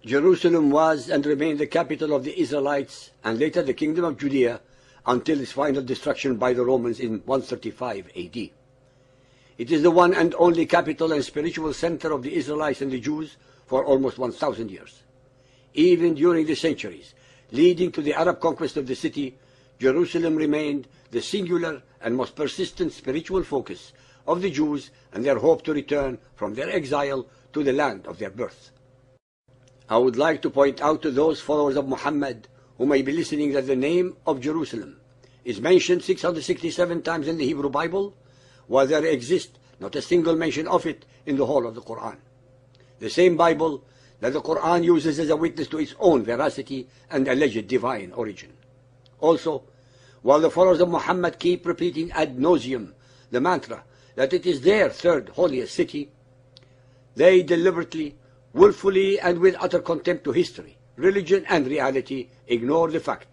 Jerusalem was and remained the capital of the Israelites and later the kingdom of Judea until its final destruction by the Romans in 135 AD. It is the one and only capital and spiritual center of the Israelites and the Jews for almost 1,000 years. Even during the centuries leading to the Arab conquest of the city, Jerusalem remained the singular and most persistent spiritual focus of the Jews and their hope to return from their exile to the land of their birth. I would like to point out to those followers of Muhammad who may be listening that the name of Jerusalem is mentioned 667 times in the Hebrew Bible, while there exists not a single mention of it in the whole of the Quran. The same Bible that the Quran uses as a witness to its own veracity and alleged divine origin. Also, while the followers of Muhammad keep repeating ad nauseum the mantra that it is their third holiest city, they deliberately, willfully, and with utter contempt to history, religion, and reality ignore the fact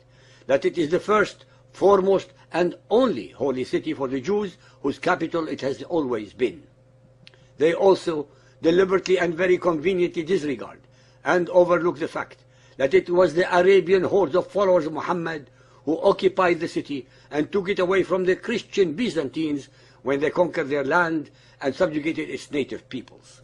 that it is the first, foremost, and only holy city for the Jews whose capital it has always been. They also deliberately and very conveniently disregard and overlook the fact that it was the Arabian hordes of followers of Muhammad who occupied the city and took it away from the Christian Byzantines when they conquered their land and subjugated its native peoples.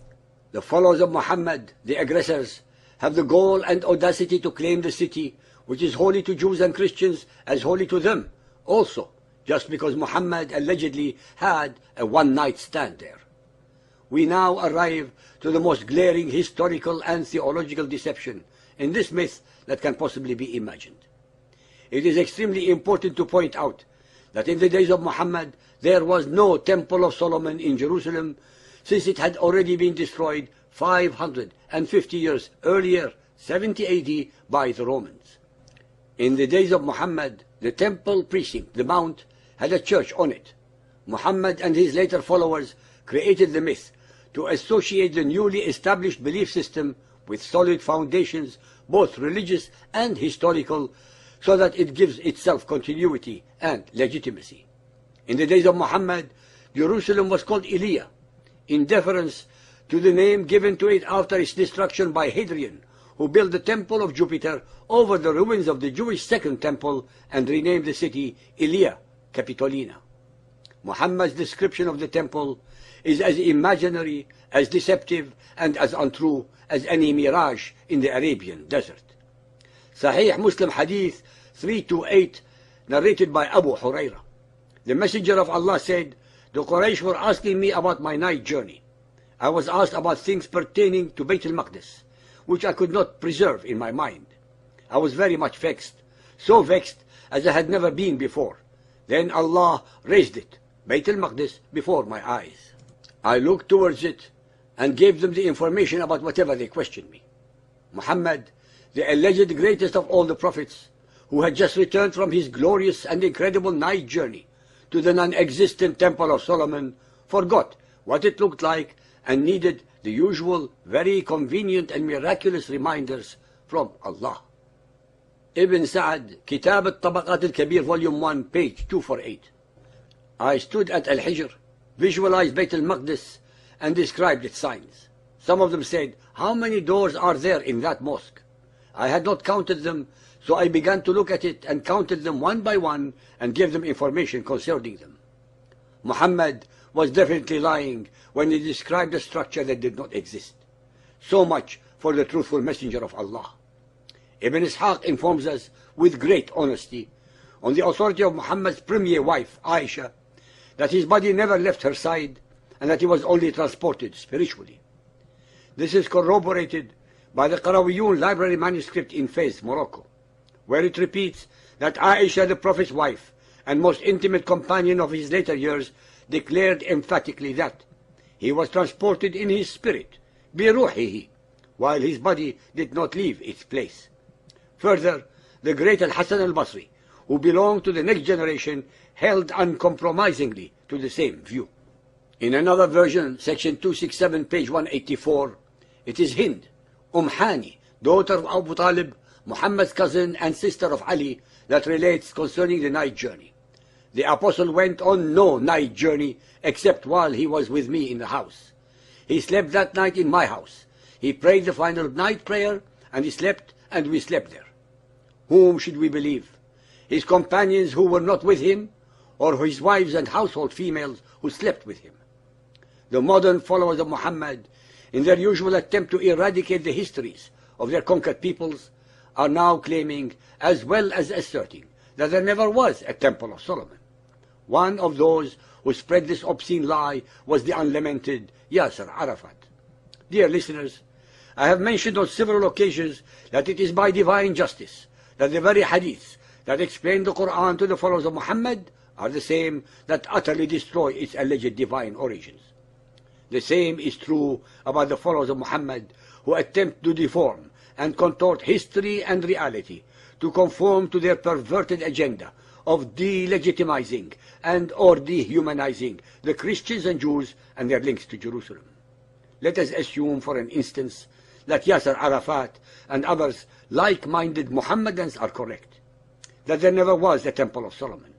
The followers of Muhammad, the aggressors, have the gall and audacity to claim the city, which is holy to Jews and Christians, as holy to them also, just because Muhammad allegedly had a one-night stand there. We now arrive to the most glaring historical and theological deception in this myth that can possibly be imagined. It is extremely important to point out that in the days of Muhammad there was no Temple of Solomon in Jerusalem, since it had already been destroyed 550 years earlier, 70 AD, by the Romans. In the days of Muhammad, the temple precinct, the mount, had a church on it. Muhammad and his later followers created the myth to associate the newly established belief system with solid foundations, both religious and historical, so that it gives itself continuity and legitimacy. In the days of Muhammad, Jerusalem was called Elia, in deference to the name given to it after its destruction by Hadrian, who built the temple of Jupiter over the ruins of the Jewish second temple and renamed the city Ilia Capitolina. Muhammad's description of the temple is as imaginary, as deceptive, and as untrue as any mirage in the Arabian desert. Sahih Muslim Hadith 328, narrated by Abu Huraira. The Messenger of Allah said, "The Quraysh were asking me about my night journey. I was asked about things pertaining to Bayt al-Maqdis, which I could not preserve in my mind. I was very much vexed, so vexed as I had never been before. Then Allah raised it, Bayt al-Maqdis, before my eyes. I looked towards it and gave them the information about whatever they questioned me. Muhammad, the alleged greatest of all the prophets, who had just returned from his glorious and incredible night journey to the non-existent Temple of Solomon, forgot what it looked like and needed the usual, very convenient and miraculous reminders from Allah." Ibn Sa'd, Kitab al-Tabaqat al-Kabir, Volume 1, page 248. I stood at Al-Hijr, visualized Bayt al-Maqdis, and described its signs. Some of them said, "How many doors are there in that mosque?" I had not counted them, so I began to look at it and counted them one by one and gave them information concerning them. Muhammad was definitely lying when he described a structure that did not exist. So much for the truthful messenger of Allah. Ibn Ishaq informs us with great honesty, on the authority of Muhammad's premier wife, Aisha, that his body never left her side and that he was only transported spiritually. This is corroborated by the Qarawiyun library manuscript in Fez, Morocco, where it repeats that Aisha, the Prophet's wife and most intimate companion of his later years, declared emphatically that he was transported in his spirit, biruhihi, while his body did not leave its place. Further, the great Al-Hasan al-Basri, who belonged to the next generation, held uncompromisingly to the same view. In another version, section 267, page 184, it is Hind, Hani, daughter of Abu Talib, Muhammad's cousin and sister of Ali, that relates concerning the night journey. The apostle went on no night journey except while he was with me in the house. He slept that night in my house. He prayed the final night prayer and he slept, and we slept there. Whom should we believe? His companions who were not with him, or his wives and household females who slept with him? The modern followers of Muhammad, in their usual attempt to eradicate the histories of their conquered peoples, are now claiming, as well as asserting, that there never was a Temple of Solomon. One of those who spread this obscene lie was the unlamented Yasser Arafat. Dear listeners, I have mentioned on several occasions that it is by divine justice that the very hadiths that explain the Quran to the followers of Muhammad are the same that utterly destroy its alleged divine origins. The same is true about the followers of Muhammad who attempt to deform and contort history and reality to conform to their perverted agenda of delegitimizing and or dehumanizing the Christians and Jews and their links to Jerusalem. Let us assume for an instance that Yasser Arafat and others like-minded Mohammedans are correct, that there never was a Temple of Solomon.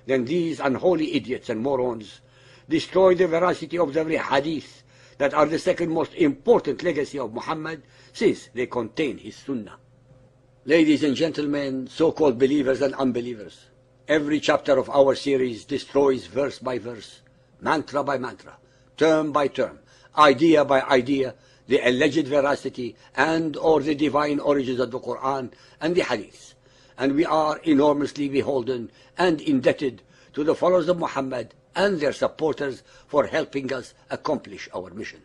Then these unholy idiots and morons destroy the veracity of the very hadith that are the second most important legacy of Muhammad, since they contain his sunnah. Ladies and gentlemen, so-called believers and unbelievers, every chapter of our series destroys verse by verse, mantra by mantra, term by term, idea by idea, the alleged veracity and or the divine origins of the Quran and the hadiths. And we are enormously beholden and indebted to the followers of Muhammad and their supporters for helping us accomplish our mission.